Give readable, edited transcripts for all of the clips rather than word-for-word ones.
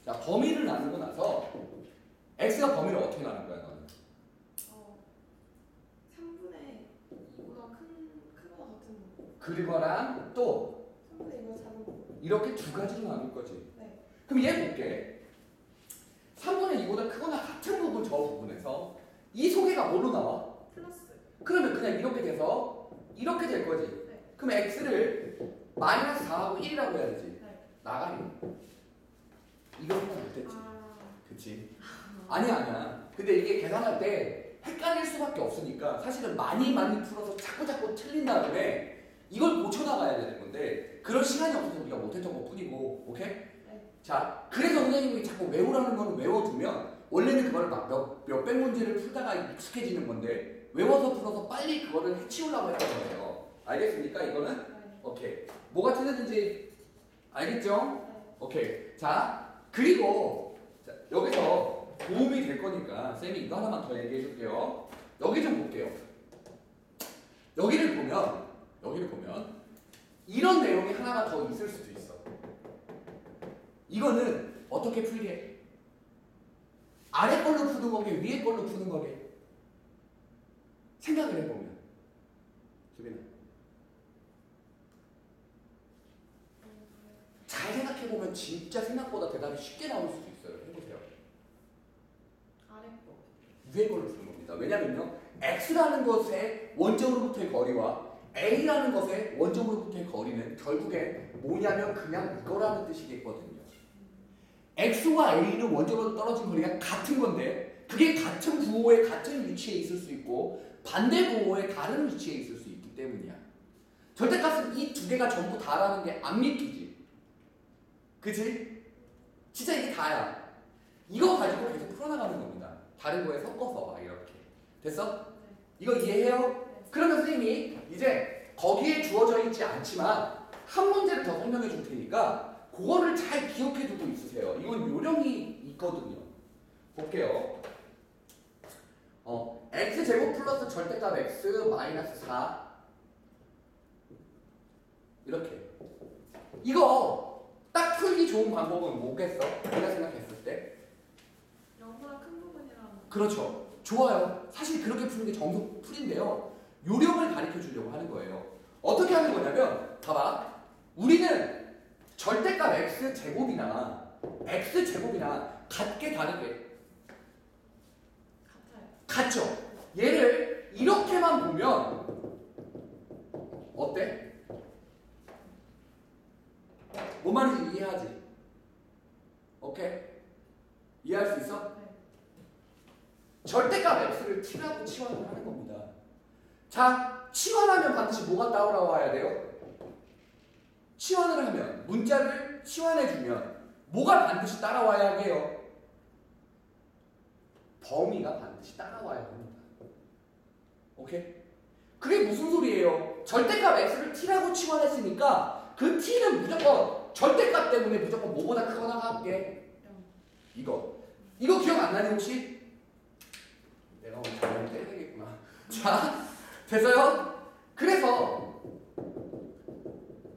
자, 범위를 나누고 나서 x가 범위를 어떻게 나눈 거야 너는? 3분의 2보다 크거나 같은 거. 그거랑 또 3분의 2보다 작은 거. 이렇게 두 가지로 나눌 거지. 네. 그럼 얘 볼게. 3분의 2보다 크거나 같은 부분 저 부분에서 이 소개가 뭐로 나와? 플러스. 그러면 그냥 이렇게 돼서 이렇게 될 거지. 네. 그럼 x를 마이너스 4하고 1이라고 해야 되지. 네. 나가리. 이거 하면 안 됐지. 아. 그치? 아니야. 근데 이게 계산할 때 헷갈릴 수밖에 없으니까 사실은 많이 풀어서 자꾸 틀린 다음에 이걸 고쳐나가야 되는 건데 그럴 시간이 없어서 우리가 못했던 것 뿐이고, 오케이? 네. 자, 그래서 선생님이 자꾸 외우라는 거는 외워두면 원래는 그거를 막 몇백 문제를 풀다가 익숙해지는 건데 외워서 풀어서 빨리 그거를 해치우려고 했던 거예요. 알겠습니까? 이거는? 네. 오케이. 뭐가 틀렸는지 알겠죠? 네. 오케이. 자, 그리고 자, 여기서 도움이 될 거니까 쌤이 이거 하나만 더 얘기해 줄게요. 여기 좀 볼게요. 여기를 보면 이런 내용이 하나가 더 있을 수도 있어. 이거는 어떻게 풀게? 아래 걸로 푸는 거게 위에 걸로 푸는 거게? 생각을 해보면 수빈아 잘 생각해보면 진짜 생각보다 대답이 쉽게 나올 수도 있어요. 해보세요. 아래 거. 위에 걸로 푸는 겁니다. 왜냐면요, x라는 것의 원점으로부터의 거리와 a라는 것의 원점으로부터의 거리는 결국에 뭐냐면 그냥 이거라는 뜻이겠거든요. x와 a는 원점으로 떨어진 거리가 같은 건데 그게 같은 부호의 같은 위치에 있을 수 있고 반대 부호의 다른 위치에 있을 수 있기 때문이야. 절대값은 이 두 개가 전부 다라는 게 안 믿기지. 그치? 진짜 이게 다야. 이거 가지고 계속 풀어나가는 겁니다. 다른 거에 섞어서 막 이렇게. 됐어? 네. 이거 이해해요? 네. 그러면 선생님이 이제 거기에 주어져 있지 않지만 한 문제를 더 설명해 줄 테니까 그거를 잘 기억해 두고 있으세요. 이건 요령이 있거든요. 볼게요. x제곱 플러스 절대값 x 마이너스 4 이렇게. 이거 딱 풀기 좋은 방법은 뭐겠어? 내가 생각했을 때 0보다 큰 부분이랑. 그렇죠. 좋아요. 사실 그렇게 푸는 게 정석 풀인데요. 요령을 가르쳐 주려고 하는 거예요. 어떻게 하는 거냐면 봐봐. 우리는 절대값 x제곱이나 x제곱이나 같게 다르게 같아요. 같죠? 얘를 이렇게만 보면 어때? 뭔 말인지 이해하지? 오케이? 이해할 수 있어? 네. 절대값 x를 t라고 치환을 하는 겁니다. 자, 치환하면 반드시 뭐가 따라와야 돼요? 치환을 하면, 문자를 치환해주면 뭐가 반드시 따라와야 해요? 범위가 반드시 따라와야 합니다. 오케이? 그게 무슨 소리예요? 절대값 x를 t라고 치환했으니까 그 t는 무조건 절대값 때문에 무조건 뭐보다 크거나 같게. 이거 기억 안 나니 혹시? 내가 오늘 잘못 때려야겠구나. 자, 됐어요? 그래서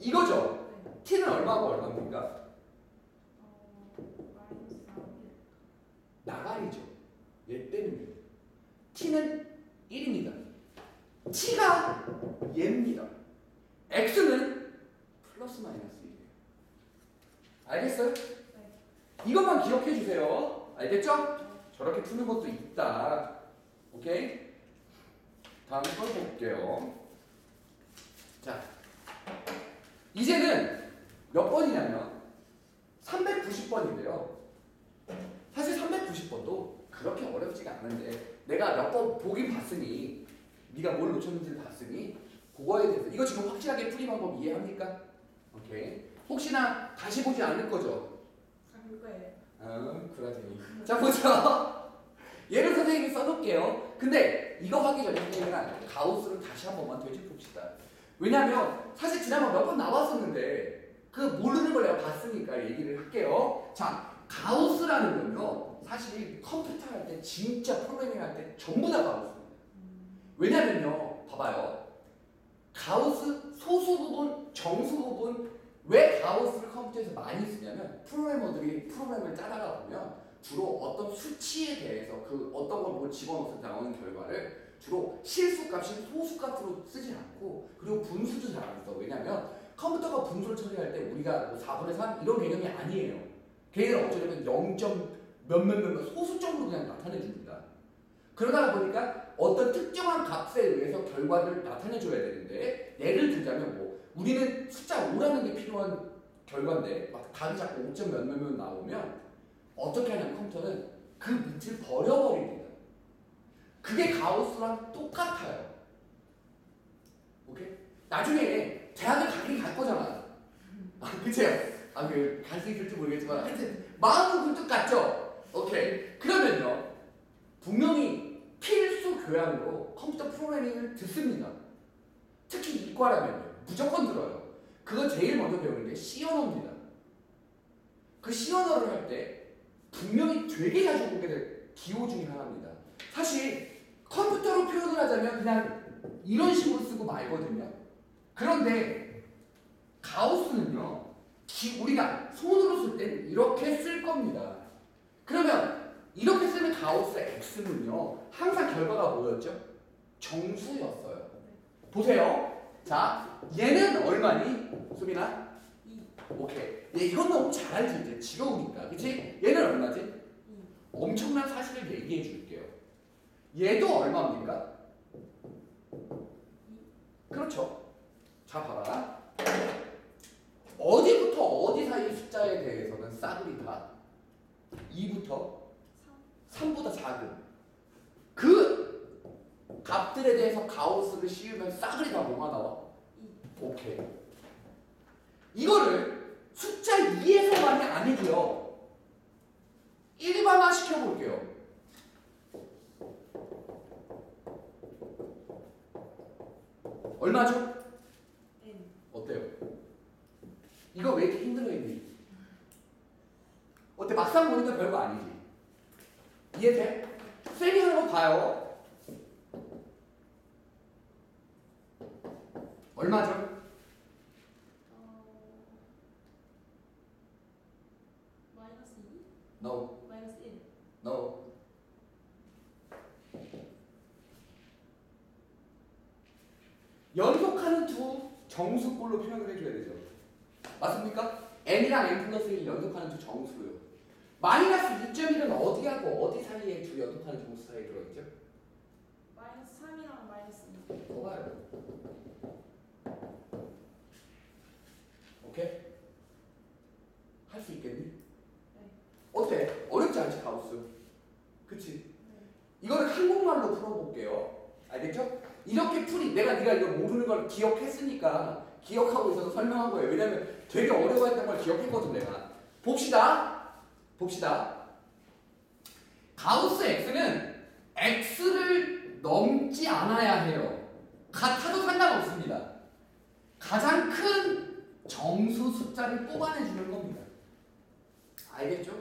이거죠. 네. t는 얼마고 얼마입니까? 마이너스 4. 나가리죠. 얘 때문에. t는 1입니다. t가 얘입니다. x는 플러스 마이너스 1이에요. 알겠어요? 네. 이것만 기억해 주세요. 알겠죠? 저렇게 푸는 것도 있다. 오케이? 다음 걸 볼게요. 자, 이제는 몇 번이냐면 390번인데요. 사실 390번도 그렇게 어렵지가 않은데 내가 몇 번 보긴 봤으니 네가 뭘 놓쳤는지를 봤으니 그거에 대해서 이거 지금 확실하게 풀이 방법 이해합니까? 오케이. 혹시나 다시 보지 않을 거죠? 볼 거예요. 그러지. 자, 보죠. 얘를 선생님이 써놓을게요. 근데 이거 하기 전에 선생님은 가우스를 다시 한 번만 되짚읍시다. 왜냐면 사실 지난번 몇 번 나왔었는데 그 모르는 걸 내가 봤으니까 얘기를 할게요. 자, 가우스라는 건요. 사실 컴퓨터 할 때 진짜 프로그래밍 할 때 전부 다 가우스입니다. 왜냐면요. 봐봐요. 가우스 소수 부분, 정수 부분, 왜 가우스를 컴퓨터에서 많이 쓰냐면 프로그래머들이 프로그램을 짜다가 보면 주로 어떤 수치에 대해서 그 어떤 걸 뭐 집어넣어서 나오는 결과를 주로 실수값이 소수값으로 쓰지 않고 그리고 분수도 잘 안 써. 왜냐면 컴퓨터가 분수를 처리할 때 우리가 뭐 4분의 3 이런 개념이 아니에요. 걔는 어쩌려면 0. 몇몇몇 소수점으로 그냥 나타내 줍니다. 그러다 보니까 어떤 특정한 값에 의해서 결과를 나타내 줘야 되는데 예를 들자면 뭐 우리는 숫자 5라는 게 필요한 결과인데 막 답이 자꾸 5점 몇몇몇 나오면 어떻게 하냐면 컴퓨터는 그 밑을 버려버립니다. 그게 가우스랑 똑같아요. 오케이? 나중에 대학을 가긴 갈 거잖아. 그치? 갈 수 있을지 모르겠지만 하여튼 마음은 그 똑같죠? 오케이. 그러면요. 분명히 필수 교양으로 컴퓨터 프로그래밍을 듣습니다. 특히 이과라면요. 무조건 들어요. 그거 제일 먼저 배우는 게 C 언어입니다. 그 C 언어를 할 때 분명히 되게 자주 보게 될 기호 중에 하나입니다. 사실 컴퓨터로 표현을 하자면 그냥 이런 식으로 쓰고 말거든요. 그런데 가우스는요. 우리가 손으로 쓸 땐 이렇게 쓸 겁니다. 그러면 이렇게 쓰는 가우스 X는요. 항상 결과가 뭐였죠? 정수였어요. 보세요. 자, 얘는 얼마니? 수빈아? 2. 오케이. 얘 이건 너무 잘 알지 이제 지겨우니까. 그치? 얘는 얼마지? 2. 엄청난 사실을 얘기해 줄게요. 얘도 얼마입니까? 2. 그렇죠. 자, 봐라. 어디부터 어디 사이 숫자에 대해서는 싸구리다. 2부터 3. 3보다 작은. 그 값들에 대해서 가우스를 씌우면 싸구리가 뭐가 나와? 2. 오케이. 이거를 숫자 2에서만이 아니고요. 일반화 시켜볼게요. 얼마죠? N. 어때요? 이거 왜 이렇게 힘들어했니? 어때? 막상 보니까 별거 아니지? 이해돼? 쌤이 하는 거 봐요. 얼마죠? 마이너스 2? No, 마이너스 1. no. 연속하는 두 정수꼴로 표현을 해줘야 되죠. 맞습니까? n이랑 n 플러스 1 연속하는 두 정수요. 마이너스 2.1은 어디하고 어디 사이에 두 연속하는 정수 사이에 들어있죠? 마이너스 3이랑 마이너스 2. 더 봐요. 오케이? 할 수 있겠니? 네. 어때? 어렵지 않지 가우스? 그치? 네. 이거를 한국말로 풀어볼게요. 알겠죠? 이렇게 네가 이거 모르는 걸 기억했으니까 기억하고 있어서 설명한 거예요. 왜냐면 되게 어려워했던 걸 기억했거든 내가. 봅시다. 가우스 x는 x를 넘지 않아야 해요. 같아도 상관없습니다. 가장 큰 정수 숫자를 뽑아내주는 겁니다. 알겠죠?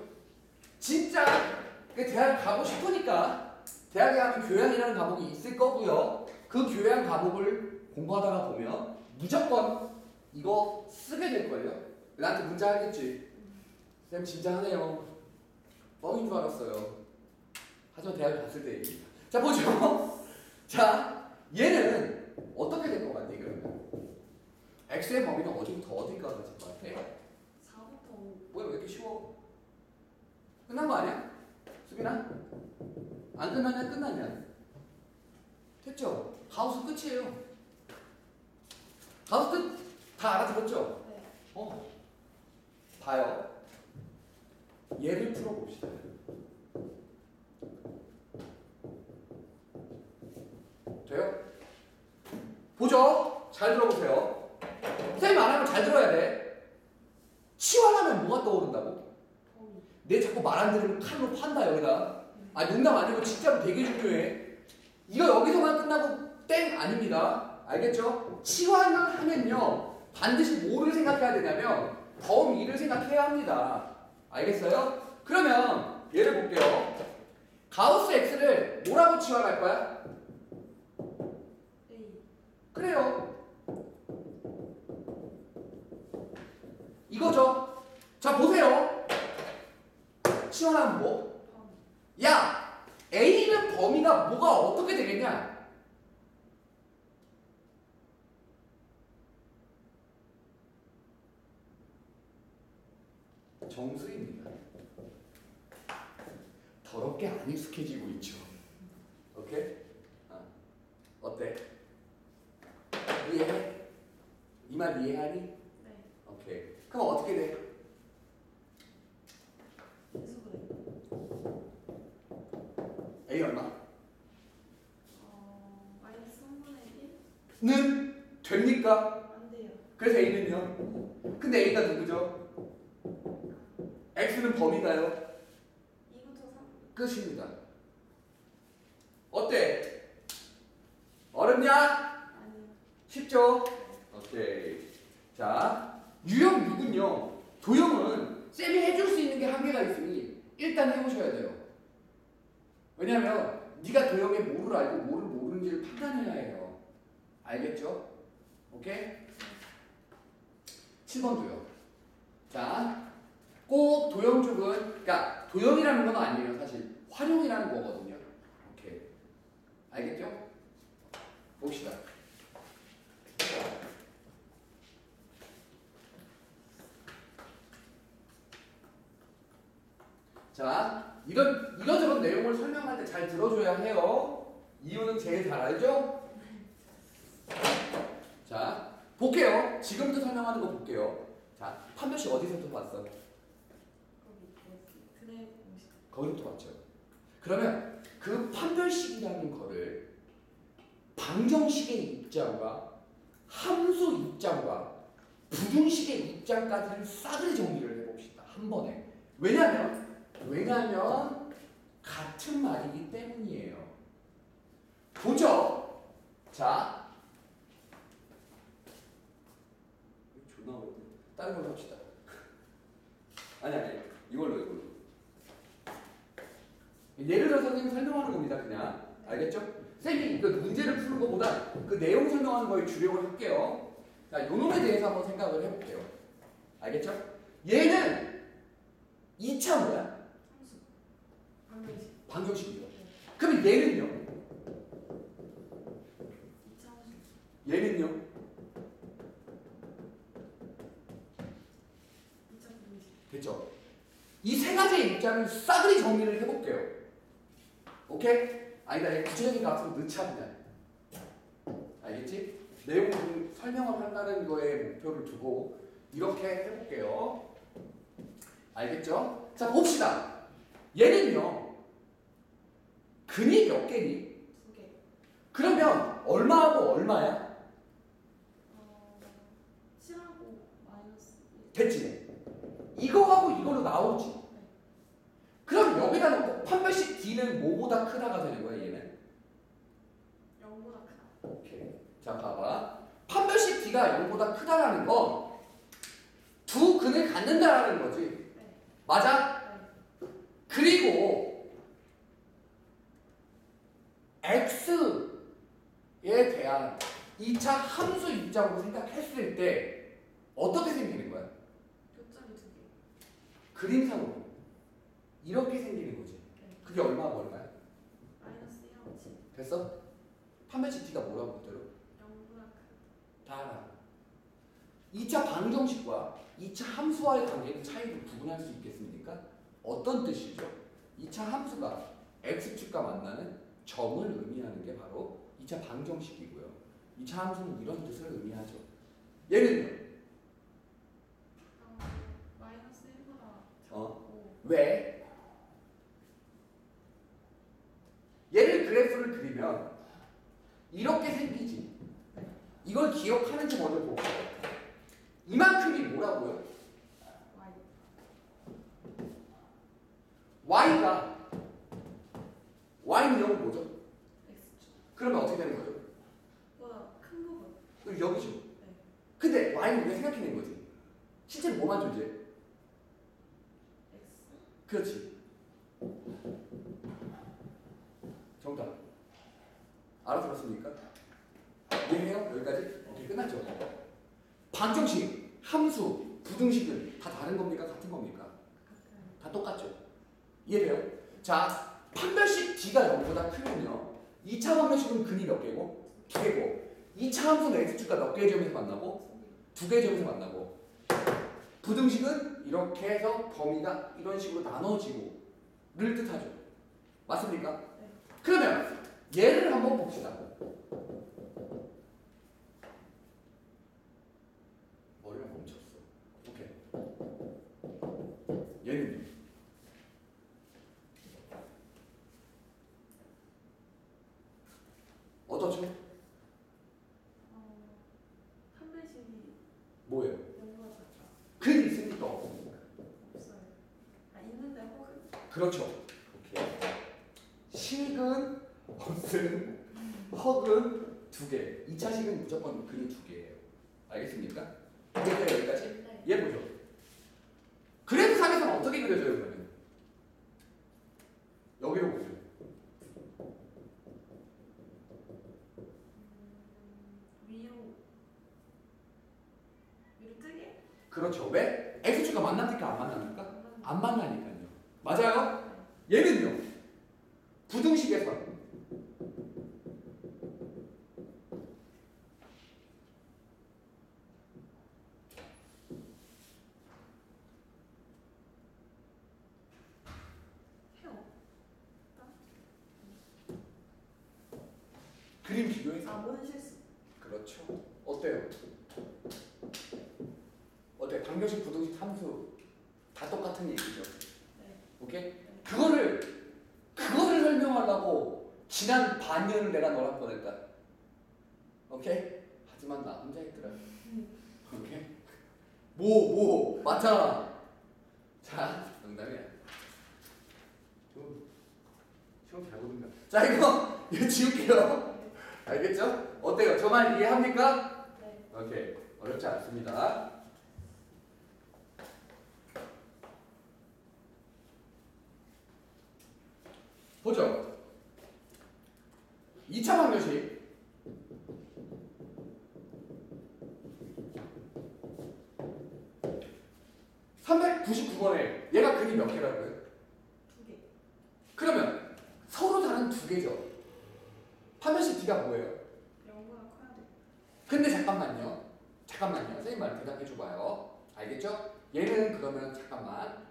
진짜 대학 가고 싶으니까 대학에 가면 교양이라는 과목이 있을 거고요. 그 교양 과목을 공부하다가 보면 무조건 이거 쓰게 될걸요. 나한테 문제 하겠지. 쌤 진짜 하네요. 뻥인 줄 알았어요. 하지만 대학에 갔을 때 얘기입니다. 자 보죠. 자 얘는 어떻게 될 것 같니 그러면? x의 범위는 어디부터 어디까지 될 것 같아? 4부터 5. 뭐야 왜 이렇게 쉬워? 끝난 거 아니야? 수빈아? 안 끝나냐 끝나냐? 됐죠? 가우스 끝이에요. 가우스 끝 다 알아들었죠? 네. 봐요. 얘를 풀어봅시다. 돼요? 보죠. 잘 들어보세요. 쌤이 말하면 잘 들어야 돼. 치환하면 뭐가 떠오른다고? 더위. 내 자꾸 말 안 들으면 칼로 판다 여기다. 아 농담 아니고 진짜로 되게 중요해. 이거 여기서만 끝나고 땡 아닙니다. 알겠죠? 치환을 하면요 반드시 뭐를 생각해야 되냐면 범위를 생각해야 합니다. 알겠어요? 그러면 예를 볼게요. 가우스 x를 뭐라고 치환할 거야? A. 그래요. 이거죠. 자 보세요. 시원한 뭐? 범위. 야 A는 범위가 뭐가 어떻게 되겠냐? 정수입니다. 더럽게 안 익숙해지고 있죠. 오케이? 어때? 이해해? 이 말 이해하니? 네. 오케이. 그럼 어떻게 돼? 인수분해. A 얼마? 마이너스 3분의 1? 는 됩니까? 안 돼요. 그래서 A는요? 근데 A가 누구죠? X는 범위가요? 2부터 3. 끝입니다. 어때? 어렵냐? 아니요. 쉽죠? 오케이. 자, 유형 6은요. 도형은 쌤이 해줄 수 있는 게 한계가 있으니 일단 해보셔야 돼요. 왜냐하면 네가 도형의 뭐를 알고 뭐를 모르는지를 판단해야 해요. 알겠죠? 오케이? 7번 도형. 자, 꼭 도형 쪽은 그러니까 도형이라는 건 아니에요. 사실 활용이라는 거거든요. 오케이. 알겠죠? 봅시다. 자, 이런저런 내용을 설명할 때 잘 들어줘야 해요. 이유는 제일 잘 알죠? 자, 볼게요. 지금부터 설명하는 거 볼게요. 자, 판별식 어디서부터 봤어? 거기 드레 공식. 거기부터 봤죠. 그러면 그 판별식이라는 거를 방정식의 입장과 함수 입장과 부등식의 입장까지를 싸그리 정리를 해봅시다. 한 번에. 왜냐면 같은 말이기 때문이에요. 보죠. 자, 존나 어렵네. 다른 걸로 합시다. 아니 이걸로. 예를 들어서 선생님 설명하는 겁니다. 그냥 알겠죠? 쌤이 그 문제를 푸는 것보다 그 내용 설명하는 거에 주력을 할게요. 자, 요 놈에 대해서 한번 생각을 해볼게요. 알겠죠? 얘는 2차 뭐야? 함수. 방정식. 방정식이죠. 그럼 얘는요? 2차 함수. 얘는요? 2차 분식. 됐죠? 이 세 가지의 입장을 싸그리 정리를 해볼게요. 오케이? 아니다, 구체적인 값으로 넣자 그냥. 알겠지? 내용 설명을 한다는 거에 목표를 두고 이렇게 해볼게요. 알겠죠? 자, 봅시다. 얘는요, 근이 몇 개니? 2개. 그러면 얼마하고 얼마야? 7하고 마이너스 1. 됐지? 이거하고 이걸로 나오지? 그럼 여기다 놓고 판별식 D는 뭐보다 크다가 되는 거야, 얘는? 0보다 크다. 오케이. 자, 봐봐. 판별식 D가 0보다 크다라는 건 두 근을 갖는다라는 거지. 네. 맞아? 네. 그리고 X에 대한 2차 함수 입장으로 생각했을 때 어떻게 생기는 거야? 교점이 2개. 그림상으로 이렇게 생기는 거지. 네. 그게 얼마고 얼마야? 마이너스 1하고 7. 됐어? 판별식 D가 뭐라고 그대로? 0보다 크다. 다 알아. 2차 방정식과 2차 함수와의 관계는 차이를 구분할 수 있겠습니까? 어떤 뜻이죠? 2차 함수가 x축과 만나는 점을 의미하는 게 바로 2차 방정식이고요. 2차 함수는 이런 뜻을 의미하죠. 얘는요? 마이너스 1보다 어? 작고. 왜? 얘를 그래프를 그리면 이렇게 생기지. 이걸 기억하는지 먼저 볼게요. 이만큼이 뭐라고요? y. y는 0은 뭐죠? x축. 그러면 어떻게 되는 거죠? 보다 큰 부분. 그럼 여기죠. 네. 근데 y는 우리가 생각해낸 거지. 실제로 뭐만 존재해? x. 그렇지. 정답. 알아들었습니까? 이해해요? 여기까지? 오케이, 끝났죠? 방정식, 함수, 부등식은 다 다른 겁니까? 같은 겁니까? 같아요. 다 똑같죠. 이해돼요? 자, 판별식 D가 0보다 크면요. 2차 방정식은 근이 몇 개고? 2개고. 2차 함수는 x축과 몇 개의 점에서 만나고? 2개의 점에서 만나고. 부등식은 이렇게 해서 범위가 이런 식으로 나눠지고를 뜻하죠. 맞습니까? 네. 그러면 얘를 한번 봅시다. 머리가 멈췄어. 오케이. 얘는요. 어떠죠? 판매식이 뭐예요? 연구가 같다. 근이 있습니까? 없습니까? 없어요. 있는데 혹은 그렇죠. 오케이. 식은 없음, 헉은 2개. 2차 식은 무조건 근이 2개예요. 알겠습니까? 이해돼요 여기까지? 네. 얘 보죠. 그래프 상에서는 어떻게 그려져요 그러면? 여기로 보죠. 위로 뜨게? 그렇죠. 왜? x축과 만납니까? 안 만납니까? 안 안 만나니까요. 맞아요? 얘는요. 부등식에서 해요. 그림 비교해서 뭔 실수? 그렇죠. 어때요? 어때? 방정식, 부등식, 함수 다 똑같은 얘기죠. 네. 오케이? 그거를 설명하려고 지난 반년을 내가 너랑 보냈다. 오케이? 하지만 나 혼자 했더라. 오케이? 맞잖아. 자, 농담이야. 시험 잘 보든가. 자, 이거 지울게요. 알겠죠? 어때요? 저 말 이해합니까? 네. 오케이. 어렵지 않습니다. 보죠. 2차 방정식. (399번에) 얘가 근이 몇 개라고요? 2개. 그러면 서로 다른 2개죠. 판별식 D가 뭐예요? 연구가 커야 돼. 근데 잠깐만요. 선생님 말 대답해 줘봐요. 알겠죠? 얘는 그러면 잠깐만.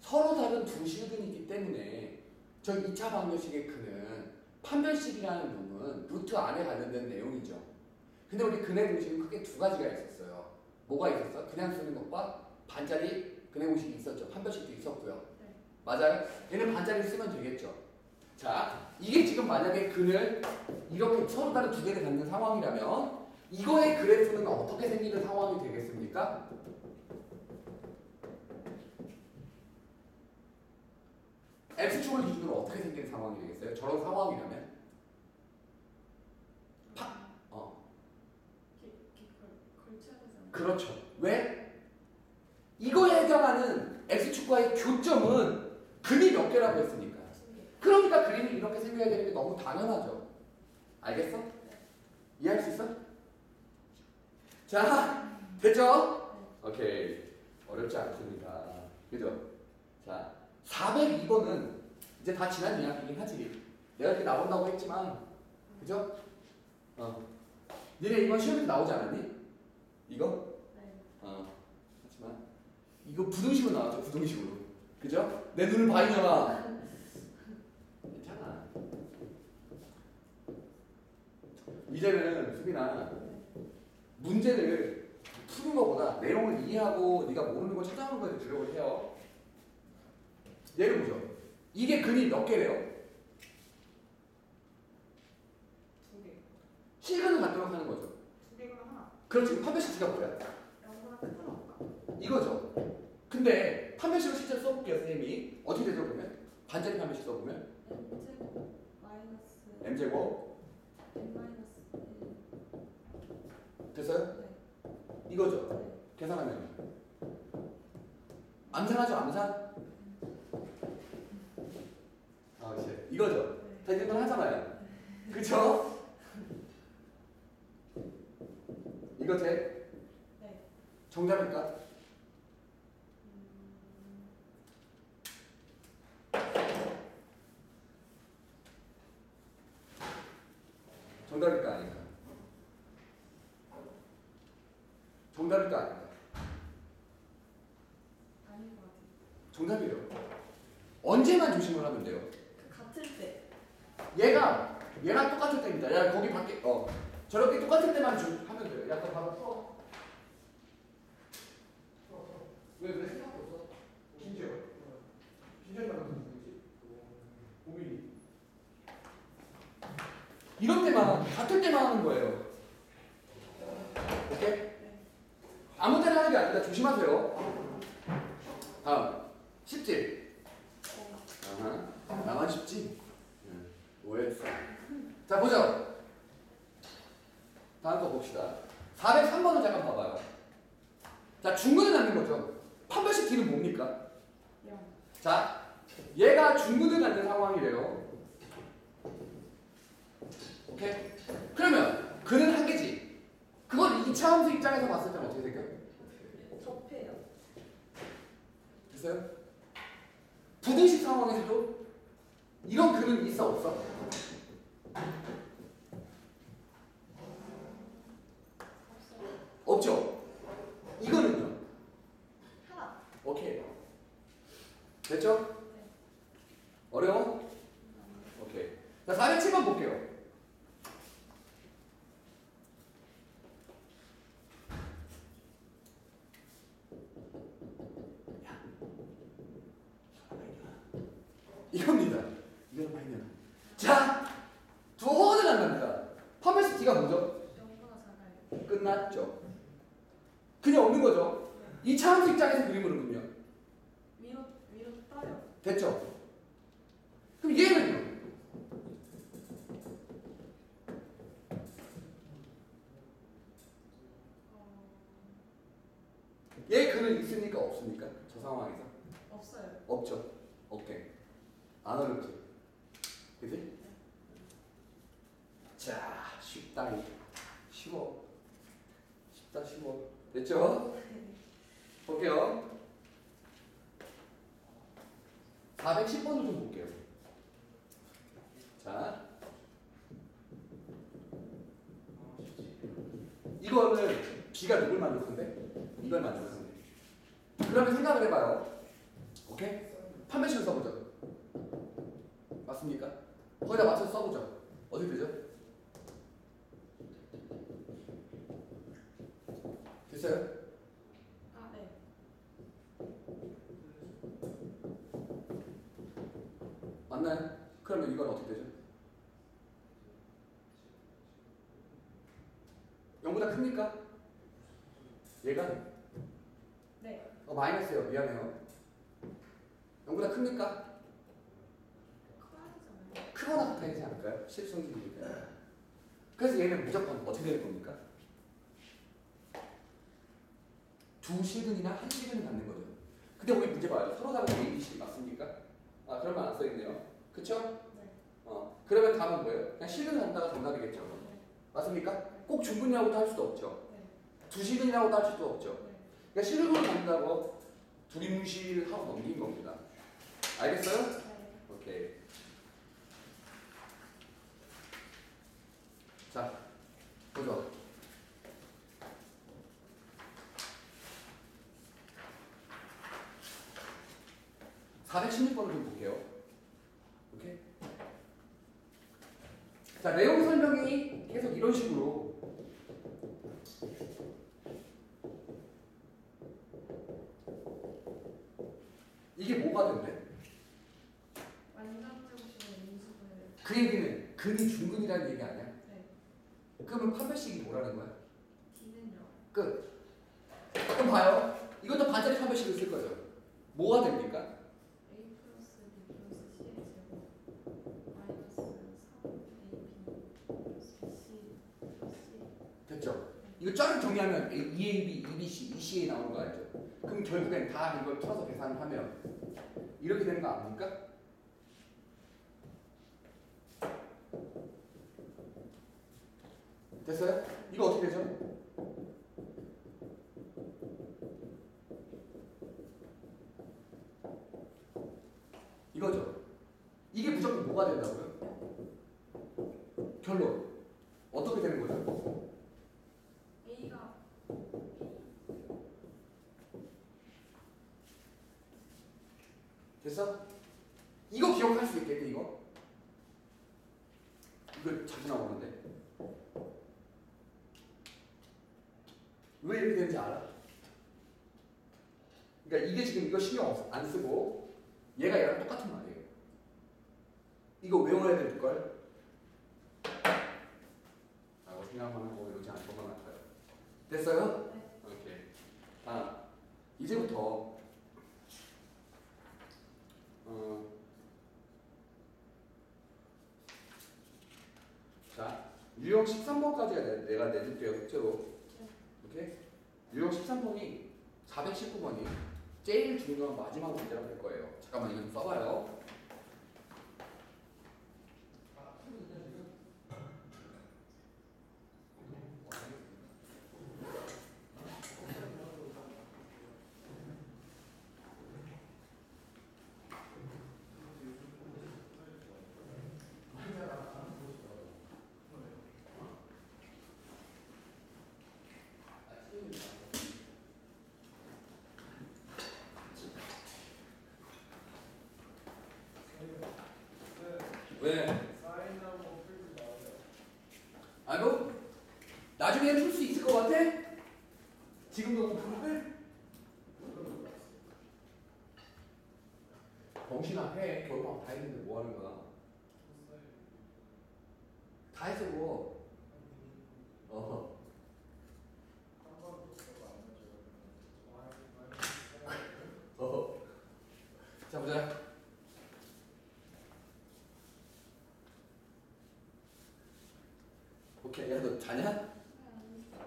서로 다른 두 실근이기 때문에 저 2차 방정식의 근은 판별식이라는 놈은 루트 안에 관련된 내용이죠. 근데 우리 근의 공식은 크게 2가지가 있었어요. 뭐가 있었어? 그냥 쓰는 것과 반자리 근의 공식이 있었죠. 판별식도 있었고요. 네. 맞아요? 얘는 반자리 쓰면 되겠죠. 자, 이게 지금 만약에 근을 이렇게 서로 다른 2개를 갖는 상황이라면 이거의 그래프는 어떻게 생기는 상황이 되겠습니까? x축을 기준으로 어떻게 생기는 상황이 되겠어요? 저런 상황이라면? 걸쳐야 되잖아. 그렇죠. 왜? 이거에 해당하는 x축과의 교점은 근이 몇 개라고 했으니까. 2개. 그러니까 그림이 이렇게 생겨야 되는 게 너무 당연하죠. 알겠어? 이해할 수 있어? 자, 됐죠? 오케이. 어렵지 않습니다. 그죠? 자, 402번은 이제 다 지난 이야기긴 하지. 내가 이렇게 나온다고 했지만, 그죠? 니네 이번 시험에서 나오지 않았니? 이거? 네. 하지만 이거 부등식으로 나왔죠. 부등식으로. 그죠? 내 눈을 봐 이년아. 괜찮아. 이제는 수빈아, 문제를 푸는 것보다 내용을 이해하고 네가 모르는 거 찾아오는 거에 주력을 해요. 예를 보죠. 이게 근이 몇 개래요? 2개. 실근을 갖도록 하는 거죠. 2개가 하나. 그렇지. 판별식지가 뭐야? 연구가 크다 볼까? 이거죠. 근데 판별식을 실제로 써볼게요, 선생님이. 어떻게 되죠, 그러면? 반자리 판별식 써보면? m제곱 마이너스 m제곱. n 마이너스 1. 됐어요? 네. 이거죠. 네. 계산하면. 암산하죠, 암산? 이거죠. 네. 자, 이런 건 하잖아요. 그쵸? 이거 돼? 네. 정답일까? 정답일까 아닐까? 정답일까 아닐까? 아닌 것 같아요. 정답이에요. 언제만 조심을 하면 돼요. 그 같을 때. 얘랑 똑같을 때입니다. 야 거기 밖에 저렇게 똑같을 때만 하면 돼요. 야 너 봐봐 풀어. 왜 생각도 없어? 김지영. 김지영이 말하는 누구지? 5mm. 이런 때만 같을 때만 하는 거예요. 오케이? 아무 때나 하는 게 아니라 조심하세요. 다음 쉽지? 아하. 나만 쉽지? 응. 오해했어. 자 보죠. 다음 거 봅시다. 403번을 잠깐 봐봐요. 자 중근을 갖는 거죠. 판별식 D는 뭡니까? 0. 자 얘가 중근을 갖는 상황이래요. 오케이? 그러면 근은 한 개지. 그걸 2차 함수 입장에서 봤을 때는 어떻게 생겨요? 접해요. 됐어요? 부등식 상황에서도 이런 근은 있어 없어? 없어요. 없죠? 이거는요? 하나. 오케이. 됐죠? 네. 어려워? 오케이. 자, 407번 볼게요. 이겁니다. 이거는 발견. 자, 두 번을 만납니다. 판별식 D가 뭐죠? 0보다 작아요. 끝났죠. 그냥 없는 거죠. 2차 함수 입장에서 그림으로는요. 위로 떠요. 됐죠? 그럼 얘는요? 얘 근은 있습니까? 없습니까? 저 상황에서? 없어요. 없죠. 오케이. 안 어렵지? 그지? 자, 쉽다. 쉬워. 쉽다, 쉬워. 됐죠? 볼게요. 410번을 좀 볼게요. 자. 이거는 B가 누굴 만족한대? 이걸 만족한대. 그러면 생각을 해봐요. 오케이? 판매식을 써보죠. 맞습니까? 거기다 맞춰서 써보죠. 어떻게 되죠? 됐어요? 아, 네. 맞나요? 그러면 이건 어떻게 되죠? 0보다 큽니까? 얘가? 네. 마이너스요. 미안해요. 0보다 큽니까? 커야 되잖아요. 크거나 같아야 되지 않을까요? 실수성질이니까. 그래서 얘는 무조건 어떻게 될 겁니까? 두 실근이나 한 실근을 갖는 거죠. 근데 우리 문제 봐요. 서로 다른 A, B, C 맞습니까? 아, 그러면 안 써있네요. 그쵸? 네. 그러면 답은 뭐예요? 그냥 실근을 갖다가 정답이겠죠. 네. 맞습니까? 꼭 중근이라고도 할 수도 없죠. 네. 두 실근이라고도 할 수도 없죠. 네. 그러니까 실근을 갖는다고 두리뭉실하고 넘긴 겁니다. 알겠어요? 네. 오케이. 자, 보죠. (416번을) 좀 볼게요. 오케이? 자, 내용 설명이 계속 이런 식으로 이게 뭐가 된대? 완전정식의 인수분해. 그 얘기는 근이 중근이라는 얘기 아니야? 네. 그러면 판별식이 뭐라는 거야? D는요. 끝. 그럼 봐요. 이것도 반자리 판별식을 쓸 거죠. 뭐가 됩니까? A 플러스 B 플러스 C의 제곱 마이너스 3AB 플러스 BC 플러스 C. 됐죠? 이거 쫙 정리하면 EAB, EBC, ECA 나오는 거 알죠? 그럼 결국엔 다 이걸 풀어서 계산을 하면 이렇게 되는 거 아닙니까? 됐어요? 이거 어떻게 되죠? 이거죠. 이게 무조건 뭐가 된다고요? 결론. 어떻게 되는 거죠? A가 됐어? 이거 기억할 수 있겠니 이거? 이거 자주 나오는데 왜 이렇게 되는지 알아? 그러니까 이게 지금 이거 신경 안 쓰고 얘가 얘랑 똑같은 말이에요. 이거 외워야 될걸? 라고 생각만 하고 이러지 않을 것만 같아요. 됐어요? 네. 오케이. 이제부터 자, 유형 13번까지가 내가 내줄게요, 숙제로. 오케이? 유형 13번이 419번이 제일 중요한 마지막 문제가 될 거예요. 잠깐만 이거 좀 써봐요. 왜? 아이고 나중에 풀 수 있을 것 같아? 지금도 못 푸는데? 정신아 해. 겨울방학 다 했는데 뭐 하는 거야? 다 했어 뭐. 자 보자. 오케이. 야 너 자냐?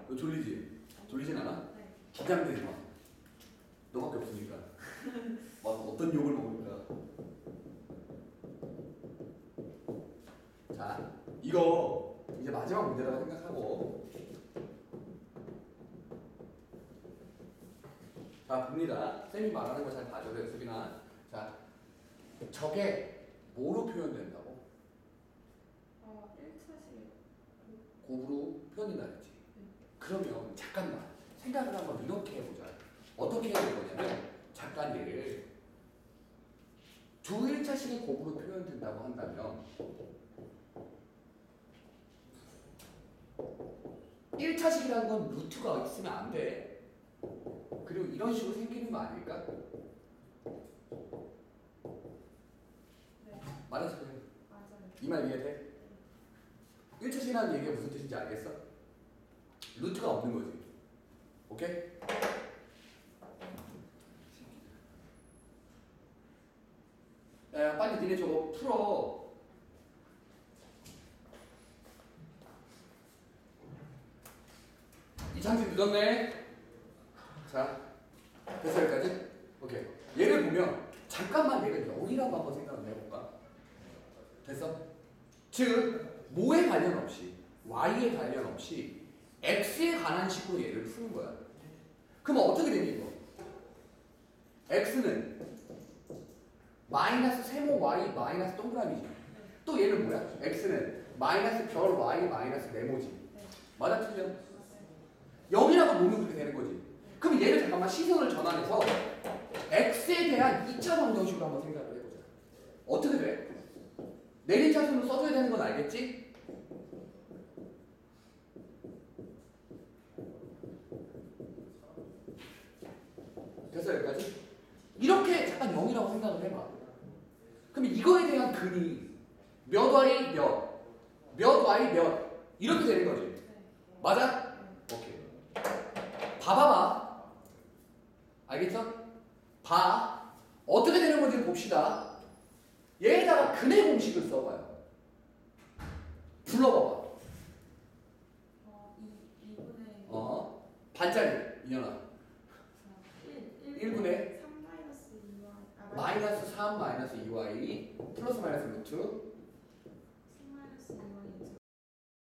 너 졸리지? 졸리진 않아? 네. 긴장되지 마. 너밖에 없으니까. 와서 어떤 욕을 먹을까? 자, 이거 이제 마지막 문제라고 생각하고. 자, 봅니다. 쌤이 말하는 거 잘 봐줘요, 수빈아. 자, 저게 뭐로 표현된다고? 1차식 곱으로 표현된다 그랬지? 그러면 잠깐만 생각을 한번 이렇게 해보자. 어떻게 해야 되냐면 잠깐 얘를 두 1차식이 곱으로 표현된다고 한다면 1차식이라는 건 루트가 있으면 안 돼. 그리고 이런 식으로 생기는 거 아닐까? 네. 말해서 그래. 맞아요. 이 말 이해돼? 1차식이라는 얘기가 무슨 뜻인지 알겠어? 루트가 없는 거지. 오케이? 야, 빨리 니네 저거 풀어. 이창진 늦었네. 자, 됐어 여기까지? 오케이. 얘를 보면 잠깐만 얘를 0이라고 한번 생각을 해볼까? 됐어? 즉 뭐에 관련 없이 y에 관련 없이 x에 관한 식으로 얘를 푸는 거야. 그럼 어떻게 되니 이거? x는 마이너스 세모 y 마이너스 동그라미지. 또 얘는 뭐야? x는 마이너스 별 y 마이너스 네모지. 맞아 틀려? 0이라고 놓으면 그렇게 되는 거지. 그럼 얘를 잠깐만 시선을 전환해서 x에 대한 2차 방정식으로 한번 생각을 해보자. 어떻게 돼? 내림차순으로 써줘야 되는 건 알겠지? 됐어 여기까지? 이렇게 잠깐 0이라고 생각을 해봐. 그럼 이거에 대한 근이 몇 y 몇 y 몇 이렇게 되는 거지. 맞아? 오케이. 봐봐봐. 알겠어? 봐. 어떻게 되는 건지 봅시다. 얘에다가 근의 공식을 써봐요. 불러봐봐. 2분의 반짜리, 이년아.